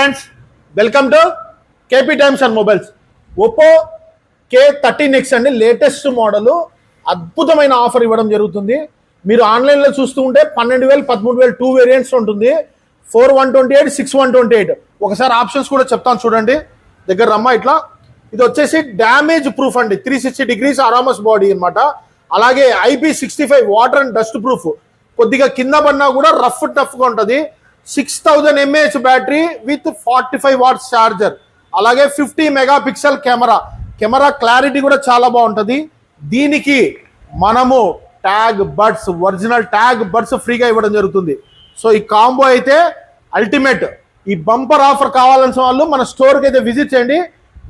Friends, welcome to KP times and mobiles. Oppo K13X అండి, latest model. అద్భుతమైన offer ఇవ్వడం జరుగుతుంది. మీరు ఆన్లైన్లో చూస్తూ ఉంటే 12,000 13,000 2 వేరియంట్స్ ఉంటుంది. 4128 6128. ఒకసారి ఆప్షన్స్ కూడా చెప్తాను చూడండి. దగ్గర రమ్మా ఇట్లా. ఇది వచ్చేసి డ్యామేజ్ ప్రూఫ్ అండి, 360 degrees అరామస్ బాడీ అనమాట. అలాగే IP65 water and dust proof. కొద్దిగా కింద పడినా కూడా రఫ్ టఫ్గా ఉంటుంది. 6000 mAh battery with 45 watts charger. అలాగే 50 మెగాపిక్సెల్ కెమెరా క్లారిటీ కూడా చాలా బాగుంటుంది. దీనికి మనము ఒరిజినల్ ట్యాగ్ బడ్స్ ఫ్రీగా ఇవ్వడం జరుగుతుంది. సో ఈ కాంబో అయితే అల్టిమేట్. ఈ బంపర్ ఆఫర్ కావాల్సిన వాళ్ళు మన స్టోర్కి అయితే విజిట్ చేయండి.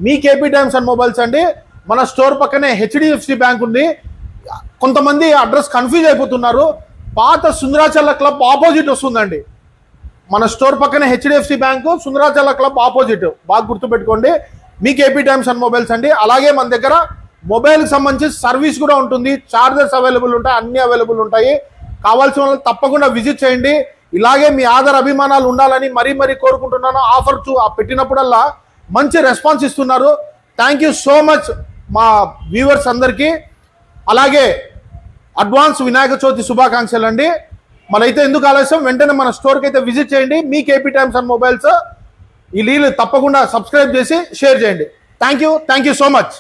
మీ కేపీ టైమ్స్ అండ్ మొబైల్స్ అండి. మన స్టోర్ పక్కనే HDFC బ్యాంక్ ఉంది. కొంతమంది అడ్రస్ కన్ఫ్యూజ్ అయిపోతున్నారు. పాత సుందరాచల క్లబ్ ఆపోజిట్ వస్తుందండి. మన స్టోర్ పక్కనే HDFC బ్యాంకు, సుందరాచల క్లబ్ ఆపోజిట్. బాగా గుర్తుపెట్టుకోండి. మీ కేపీ టైమ్స్ అండ్ మొబైల్స్ అండి. అలాగే మన దగ్గర మొబైల్కి సంబంధించి సర్వీస్ కూడా ఉంటుంది. చార్జర్స్ అవైలబుల్ ఉంటాయి, అన్ని అవైలబుల్ ఉంటాయి. కావాల్సిన వాళ్ళు తప్పకుండా విజిట్ చేయండి. ఇలాగే మీ ఆదర అభిమానాలు ఉండాలని మరీ కోరుకుంటున్నాను. ఆఫర్ పెట్టినప్పుడల్లా మంచి రెస్పాన్స్ ఇస్తున్నారు. థ్యాంక్ యూ సో మచ్ మా వ్యూవర్స్ అందరికీ. అలాగే అడ్వాన్స్ వినాయక చవితి శుభాకాంక్షలు అండి. మనైతే ఎందుకు ఆలస్యం, వెంటనే మన స్టోర్కి అయితే విజిట్ చేయండి. మీ కేపీ టైమ్స్ అండ్ మొబైల్స్ ఈ లీలు తప్పకుండా సబ్స్క్రైబ్ చేసి షేర్ చేయండి. Thank you so much.